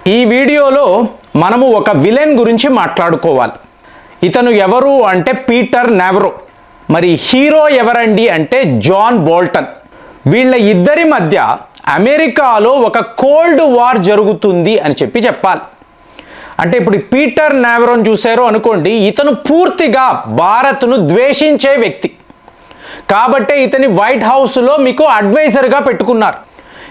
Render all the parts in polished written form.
ఈ వీడియోలో మనము ఒక విలన్ గురించి మాట్లాడుకోవాలి. ఇతను ఎవరు అంటే పీటర్ నావరో. మరి హీరో ఎవరండి అంటే జాన్ బోల్టన్. వీళ్ళ ఇద్దరి మధ్య అమెరికాలో ఒక కోల్డ్ వార్ జరుగుతుంది అని చెప్పాలి. అంటే ఇప్పుడు పీటర్ నావరోని చూశారో అనుకోండి, ఇతను పూర్తిగా భారత్ను ద్వేషించే వ్యక్తి. కాబట్టే ఇతని వైట్ హౌస్లో మీకు అడ్వైజర్గా పెట్టుకున్నారు.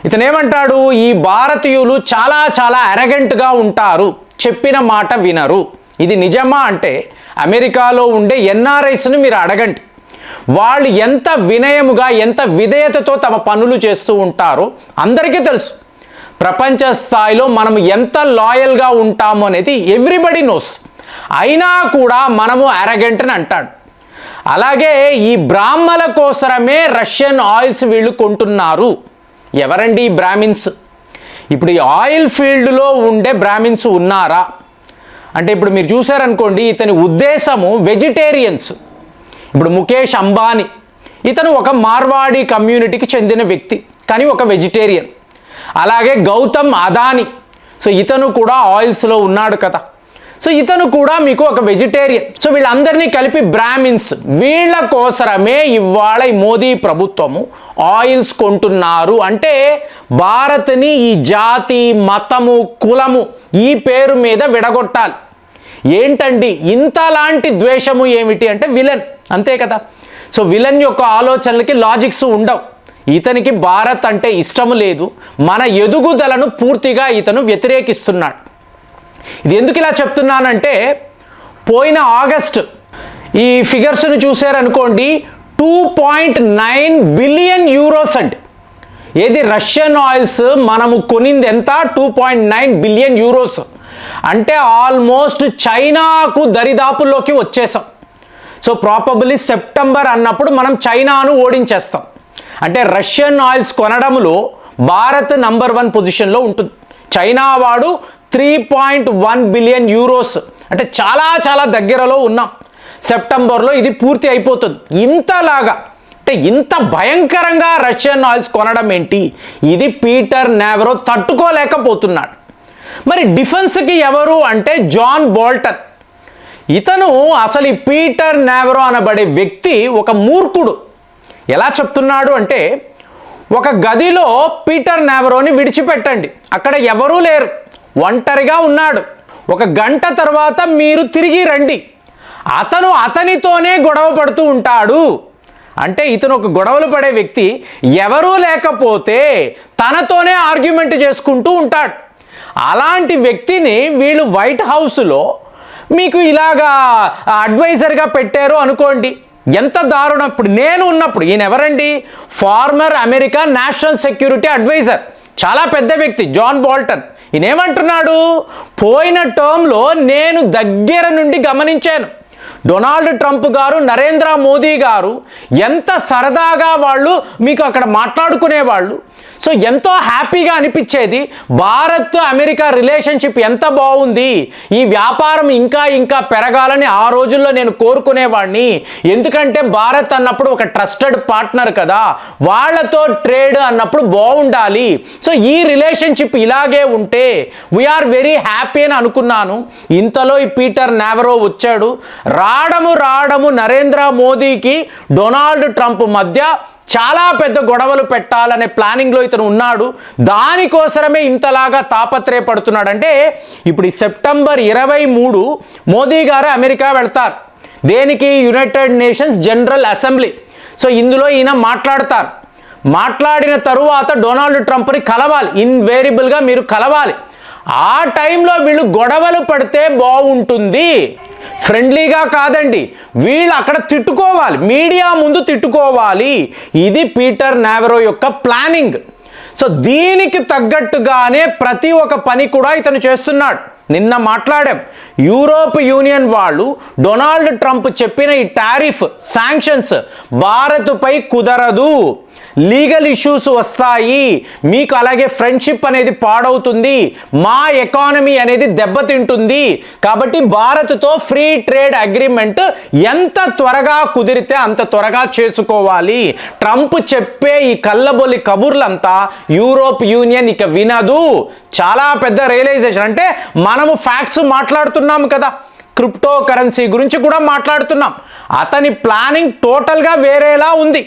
ఇతను ఏమంటాడు, ఈ భారతీయులు చాలా చాలా అరగెంట్గా ఉంటారు, చెప్పిన మాట వినరు. ఇది నిజమా అంటే అమెరికాలో ఉండే ఎన్ఆర్ఐస్ని మీరు అడగండి. వాళ్ళు ఎంత వినయముగా ఎంత విధేయతతో తమ పనులు చేస్తూ ఉంటారో అందరికీ తెలుసు. ప్రపంచ స్థాయిలో మనం ఎంత లాయల్గా ఉంటాము అనేది ఎవ్రీబడి నోస్. అయినా కూడా మనము అరగెంట్ అని అంటాడు. అలాగే ఈ బ్రాహ్మల కోసరమే రష్యన్ ఆయిల్స్ వీళ్ళు కొంటున్నారు. ఎవరండి ఈ బ్రాహ్మిన్స్? ఇప్పుడు ఈ ఆయిల్ ఫీల్డ్లో ఉండే బ్రాహ్మిన్స్ ఉన్నారా అంటే ఇప్పుడు మీరు చూసారనుకోండి, ఇతని ఉద్దేశము వెజిటేరియన్స్. ఇప్పుడు ముఖేష్ అంబానీ ఇతను ఒక మార్వాడి కమ్యూనిటీకి చెందిన వ్యక్తి, కానీ ఒక వెజిటేరియన్. అలాగే గౌతమ్ అదానీ, సో ఇతను కూడా ఆయిల్స్లో ఉన్నాడు కదా, సో ఇతను కూడా మీకు ఒక వెజిటేరియన్. సో వీళ్ళందరినీ కలిపి బ్రాహ్మిన్స్. వీళ్ళ కోసరమే ఇవాళ ఈ మోదీ ప్రభుత్వము ఆయిల్స్ కొంటున్నారు. అంటే భారత్ని ఈ జాతి మతము కులము ఈ పేరు మీద విడగొట్టాలి. ఏంటండి ఇంతలాంటి ద్వేషము ఏమిటి అంటే విలన్, అంతే కదా. సో విలన్ యొక్క ఆలోచనలకి లాజిక్స్ ఉండవు. ఇతనికి భారత్ అంటే ఇష్టము లేదు, మన ఎదుగుదలను పూర్తిగా ఇతను వ్యతిరేకిస్తున్నాడు. ఇది ఎందుకు ఇలా చెప్తున్నానంటే, పోయిన ఆగస్ట్ ఈ ఫిగర్స్ను చూశారనుకోండి, 2.9 బిలియన్ యూరోస్ అండి. ఏది రష్యన్ ఆయిల్స్ మనము కొనింది ఎంత? 2.9 బిలియన్ యూరోస్. అంటే ఆల్మోస్ట్ చైనాకు దరిదాపుల్లోకి వచ్చేసాం. సో ప్రాబబ్లీ సెప్టెంబర్ అన్నప్పుడు మనం చైనాను ఓడించేస్తాం. అంటే రష్యన్ ఆయిల్స్ కొనడంలో భారత్ నంబర్ 1 పొజిషన్లో ఉంటుంది. చైనా వాడు 3.1 బిలియన్ యూరోస్, అంటే చాలా చాలా దగ్గరలో ఉన్నాం. సెప్టెంబర్లో ఇది పూర్తి అయిపోతుంది. ఇంతలాగా అంటే ఇంత భయంకరంగా రష్యన్ ఆయిల్స్ కొనడం ఏంటి? ఇది పీటర్ నావరో తట్టుకోలేకపోతున్నాడు. మరి డిఫెన్స్కి ఎవరు అంటే జాన్ బోల్టన్. ఇతను అసలు ఈ పీటర్ నావరో అనబడే వ్యక్తి ఒక మూర్ఖుడు. ఎలా చెప్తున్నాడు అంటే, ఒక గదిలో పీటర్ నావరోని విడిచిపెట్టండి, అక్కడ ఎవరూ లేరు, ఒంటరిగా ఉన్నాడు. 1 గంట తర్వాత మీరు తిరిగి రండి, అతను అతనితోనే గొడవ పడుతూ ఉంటాడు. అంటే ఇతను ఒక గొడవలు పడే వ్యక్తి, ఎవరూ లేకపోతే తనతోనే ఆర్గ్యుమెంట్ చేసుకుంటూ ఉంటాడు. అలాంటి వ్యక్తిని వీళ్ళు వైట్ హౌస్లో మీకు ఇలాగా అడ్వైజర్గా పెట్టారు అనుకోండి, ఎంత దారుణం. ఇప్పుడు నేను ఉన్నప్పుడు ఈయన ఎవరండి? Former America national security adviser, చాలా పెద్ద వ్యక్తి జాన్ బోల్టన్. ఈయన ఏమంటున్నాడు, పోయిన టర్మ్లో నేను దగ్గర నుండి గమనించాను, డొనాల్డ్ ట్రంప్ గారు నరేంద్ర మోదీ గారు ఎంత సరదాగా వాళ్ళు మీకు అక్కడ మాట్లాడుకునేవాళ్ళు. సో ఎంతో హ్యాపీగా అనిపించేది. భారత్ అమెరికా రిలేషన్షిప్ ఎంత బాగుంది, ఈ వ్యాపారం ఇంకా ఇంకా పెరగాలని ఆ రోజుల్లో నేను కోరుకునేవాడిని. ఎందుకంటే భారత్ అన్నప్పుడు ఒక ట్రస్టెడ్ పార్ట్నర్ కదా, వాళ్ళతో ట్రేడ్ అన్నప్పుడు బాగుండాలి. సో ఈ రిలేషన్షిప్ ఇలాగే ఉంటే వీఆర్ వెరీ హ్యాపీ అని అనుకున్నాను. ఇంతలో ఈ పీటర్ నావరో వచ్చాడు. రావడము నరేంద్ర మోదీకి డొనాల్డ్ ట్రంప్ మధ్య చాలా పెద్ద గొడవలు పెట్టాలనే ప్లానింగ్లో ఇతను ఉన్నాడు. దానికోసమే ఇంతలాగా తాపత్రయపడుతున్నాడంటే, ఇప్పుడు ఈ సెప్టెంబర్ 23 మోదీ గారు అమెరికా వెళ్తారు. దేనికి? United nations general assembly. So ఇందులో ఈయన మాట్లాడతారు. మాట్లాడిన తరువాత డొనాల్డ్ ట్రంప్ని కలవాలి, ఇన్వేరియబుల్గా మీరు కలవాలి. ఆ టైంలో వీళ్ళు గొడవలు పడితే బాగుంటుంది. ఫ్రెండ్లీగా కాదండి, వీళ్ళు అక్కడ తిట్టుకోవాలి, మీడియా ముందు తిట్టుకోవాలి. ఇది పీటర్ నావరో యొక్క ప్లానింగ్. సో దీనికి తగ్గట్టుగానే ప్రతి ఒక్క పని కూడా ఇతను చేస్తున్నాడు. నిన్న మాట్లాడాం, యూరోప్ యూనియన్ వాళ్ళు డొనాల్డ్ ట్రంప్ చెప్పిన ఈ టారిఫ్ శాంక్షన్స్ భారత్పై కుదరదు, లీగల్ ఇష్యూస్ వస్తాయి, మీకు అలాగే ఫ్రెండ్షిప్ అనేది పాడవుతుంది, మా ఎకానమీ అనేది దెబ్బతింటుంది. కాబట్టి భారత్తో ఫ్రీ ట్రేడ్ అగ్రిమెంట్ ఎంత త్వరగా కుదిరితే అంత త్వరగా చేసుకోవాలి. ట్రంప్ చెప్పే ఈ కల్లబొల్లి కబుర్లంతా యూరోప్ యూనియన్ ఇక వినదు. చాలా పెద్ద రియలైజేషన్. అంటే మనము ఫ్యాక్ట్స్ మాట్లాడుతున్నాము కదా, క్రిప్టో కరెన్సీ గురించి కూడా మాట్లాడుతున్నాం. అతని ప్లానింగ్ టోటల్గా వేరేలా ఉంది.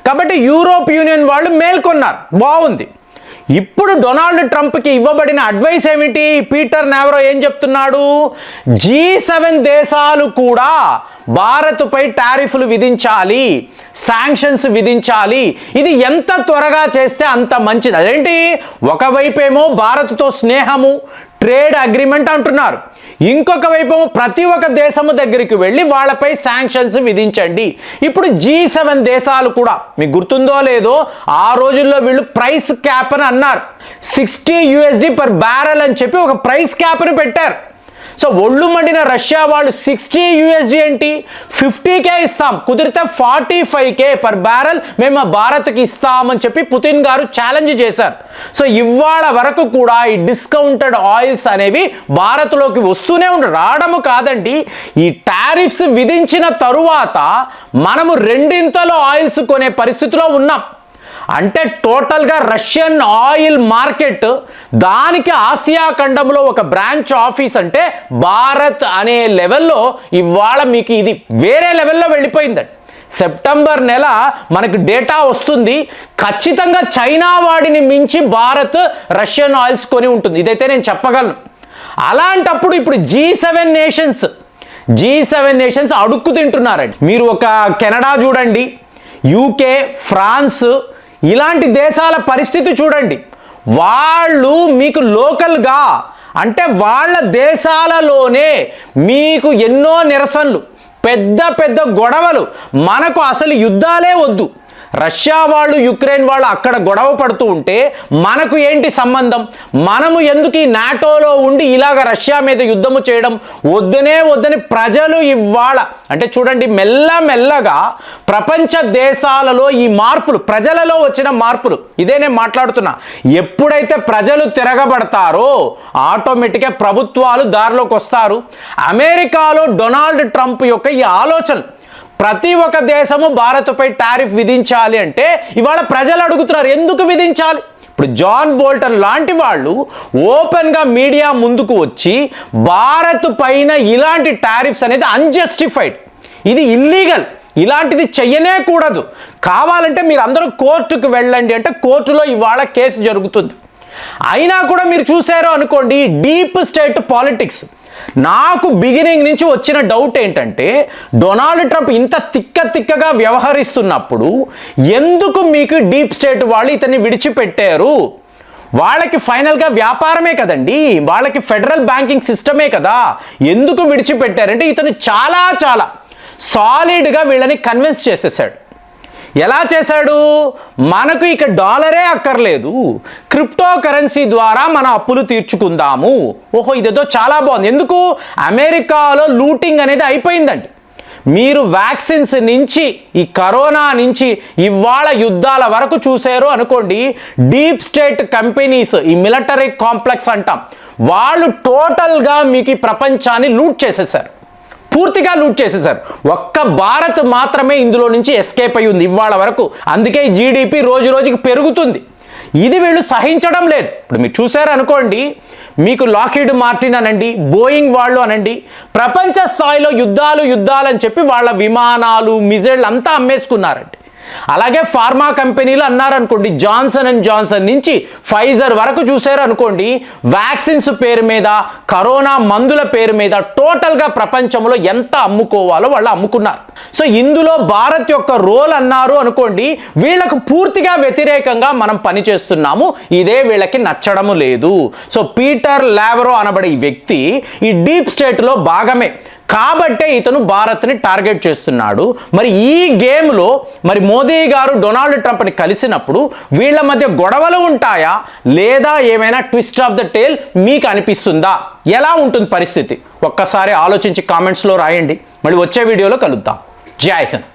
కాబట్టి యూరోప్ యూనియన్ వాళ్ళు మేల్కొన్నారు, బాగుంది. ఇప్పుడు డొనాల్డ్ ట్రంప్కి ఇవ్వబడిన అడ్వైస్ ఏమిటి? పీటర్ నావరో ఏం చెప్తున్నాడు? G7 దేశాలు కూడా భారత్పై టారిఫ్లు విధించాలి, శాంక్షన్స్ విధించాలి. ఇది ఎంత త్వరగా చేస్తే అంత మంచిది. అదేంటి, ఒకవైపేమో భారత్తో స్నేహము, ట్రేడ్ అగ్రిమెంట్ అంటున్నారు, ఇంకొక వైపు ప్రతి ఒక్క దేశము దగ్గరికి వెళ్ళి వాళ్ళపై శాంక్షన్స్ విధించండి. ఇప్పుడు G7 దేశాలు కూడా, మీకు గుర్తుందో లేదో, ఆ రోజుల్లో వీళ్ళు ప్రైస్ క్యాప్ అని అన్నారు. $60 per barrel అని చెప్పి ఒక ప్రైస్ క్యాప్ని పెట్టారు. సో ఒళ్ళు మండిన రష్యా వాళ్ళు $60 ఏంటి, 50K ఇస్తాం, కుదిరితే 45K పర్ బ్యారెల్ మేము భారత్కి ఇస్తామని చెప్పి పుతిన్ గారు ఛాలెంజ్ చేశారు. సో ఇవాళ వరకు కూడా ఈ డిస్కౌంటెడ్ ఆయిల్స్ అనేవి భారత్లోకి వస్తూనే రావడము కాదండి, ఈ టారిఫ్స్ విధించిన తరువాత మనము రెండింతలో ఆయిల్స్ కొనే పరిస్థితిలో ఉన్నాం. అంటే టోటల్గా రష్యన్ ఆయిల్ మార్కెట్, దానికి ఆసియా ఖండంలో ఒక బ్రాంచ్ ఆఫీస్ అంటే భారత్ అనే లెవెల్లో ఇవాళ మీకు ఇది వేరే లెవెల్లో వెళ్ళిపోయిందండి. సెప్టెంబర్ నెల మనకు డేటా వస్తుంది, ఖచ్చితంగా చైనా వాడిని మించి భారత్ రష్యన్ ఆయిల్స్ కొని ఉంటుంది, ఇదైతే నేను చెప్పగలను. అలాంటప్పుడు ఇప్పుడు G7 నేషన్స్ అడుక్కు తింటున్నారండి. మీరు ఒక కెనడా చూడండి, యూకే, ఫ్రాన్స్, ఇలాంటి దేశాల పరిస్థితి చూడండి. వాళ్ళు మీకు లోకల్గా అంటే వాళ్ళ దేశాలలోనే మీకు ఎన్నో నిరసనలు, పెద్ద పెద్ద గొడవలు. మనకు అసలు యుద్ధాలే వద్దు, రష్యా వాళ్ళు యుక్రెయిన్ వాళ్ళు అక్కడ గొడవ పడుతూ ఉంటే మనకు ఏంటి సంబంధం? మనము ఎందుకు ఈ నాటోలో ఉండి ఇలాగ రష్యా మీద యుద్ధము చేయడం? వద్దని ప్రజలు ఇవాళ అంటే చూడండి, మెల్లమెల్లగా ప్రపంచ దేశాలలో ఈ మార్పులు, ప్రజలలో వచ్చిన మార్పులు, ఇదే నేను మాట్లాడుతున్నా. ఎప్పుడైతే ప్రజలు తిరగబడతారో ఆటోమేటిక్గా ప్రభుత్వాలు దారిలోకి వస్తారు. అమెరికాలో డొనాల్డ్ ట్రంప్ యొక్క ఈ ఆలోచన, ప్రతి ఒక్క దేశము భారత్పై టారిఫ్ విధించాలి అంటే ఇవాళ ప్రజలు అడుగుతున్నారు ఎందుకు విధించాలి. ఇప్పుడు జాన్ బోల్టన్ లాంటి వాళ్ళు ఓపెన్గా మీడియా ముందుకు వచ్చి భారత్ పైన ఇలాంటి టారిఫ్స్ అనేది అన్జస్టిఫైడ్, ఇది ఇల్లీగల్, ఇలాంటిది చెయ్యనే కూడదు, కావాలంటే మీరు అందరూ కోర్టుకు వెళ్ళండి అంటే కోర్టులో ఇవాళ కేసు జరుగుతుంది. అయినా కూడా మీరు చూసారో అనుకోండి, డీప్ స్టేట్ పాలిటిక్స్. నాకు బిగినింగ్ నుంచి వచ్చిన డౌట్ ఏంటంటే, డొనాల్డ్ ట్రంప్ ఇంత తిక్కగా వ్యవహరిస్తున్నప్పుడు ఎందుకు మీకు డీప్ స్టేట్ వాళ్ళు ఇతన్ని విడిచిపెట్టారు? వాళ్ళకి ఫైనల్గా వ్యాపారమే కదండి, వాళ్ళకి ఫెడరల్ బ్యాంకింగ్ సిస్టమే కదా. ఎందుకు విడిచిపెట్టారంటే ఇతను చాలా సాలిడ్గా వీళ్ళని కన్విన్స్ చేసేసాడు. ఎలా చేశాడు? మనకు ఇక డాలరే అక్కర్లేదు, క్రిప్టో కరెన్సీ ద్వారా మన అప్పులు తీర్చుకుందాము. ఓహో, ఇదేదో చాలా బాగుంది. ఎందుకు? అమెరికాలో లూటింగ్ అనేది అయిపోయిందండి. మీరు వ్యాక్సిన్స్ నుంచి, ఈ కరోనా నుంచి ఇవాళ యుద్ధాల వరకు చూసారు అనుకోండి, డీప్ స్టేట్ కంపెనీస్, ఈ మిలిటరీ కాంప్లెక్స్ అంటాం, వాళ్ళు టోటల్గా మీకు ఈ ప్రపంచాన్ని లూట్ చేసేసారు, పూర్తిగా లూట్ చేసేసారు. ఒక్క భారత్ మాత్రమే ఇందులో నుంచి ఎస్కేప్ అయ్యి ఉంది ఇవాళ వరకు. అందుకే జీడిపి రోజు రోజుకి పెరుగుతుంది. ఇది వీళ్ళు సహించడం లేదు. ఇప్పుడు మీరు చూసారు అనుకోండి, మీకు లాక్హీడ్ మార్టిన్ అనండి, బోయింగ్ వాళ్ళు అనండి, ప్రపంచ స్థాయిలో యుద్ధాలు అని చెప్పి వాళ్ళ విమానాలు, మిజైళ్ళు అంతా అమ్మేసుకున్నారండి. అలాగే ఫార్మా కంపెనీలు అన్నారనుకోండి, జాన్సన్ నుంచి ఫైజర్ వరకు చూసారు అనుకోండి, వ్యాక్సిన్స్ పేరు మీద, కరోనా మందుల పేరు మీద టోటల్గా ప్రపంచంలో ఎంత అమ్ముకోవాలో వాళ్ళు అమ్ముకున్నారు. సో ఇందులో భారత్ యొక్క రోల్ అన్నారు అనుకోండి, వీళ్ళకు పూర్తిగా వ్యతిరేకంగా మనం పనిచేస్తున్నాము, ఇదే వీళ్ళకి నచ్చడము లేదు. సో పీటర్ నావరో అనబడే ఈ వ్యక్తి ఈ డీప్ స్టేట్లో భాగమే కాబట్టే ఇతను భారత్ని టార్గెట్ చేస్తున్నాడు. మరి ఈ గేమ్లో మరి మోదీ గారు డొనాల్డ్ ట్రంప్ని కలిసినప్పుడు వీళ్ళ మధ్య గొడవలు ఉంటాయా, లేదా ఏమైనా ట్విస్ట్ ఆఫ్ ద టేల్ మీకు అనిపిస్తుందా? ఎలా ఉంటుంది పరిస్థితి? ఒక్కసారి ఆలోచించి కామెంట్స్లో రాయండి. మళ్ళీ వచ్చే వీడియోలో కలుద్దాం. జై హింద్.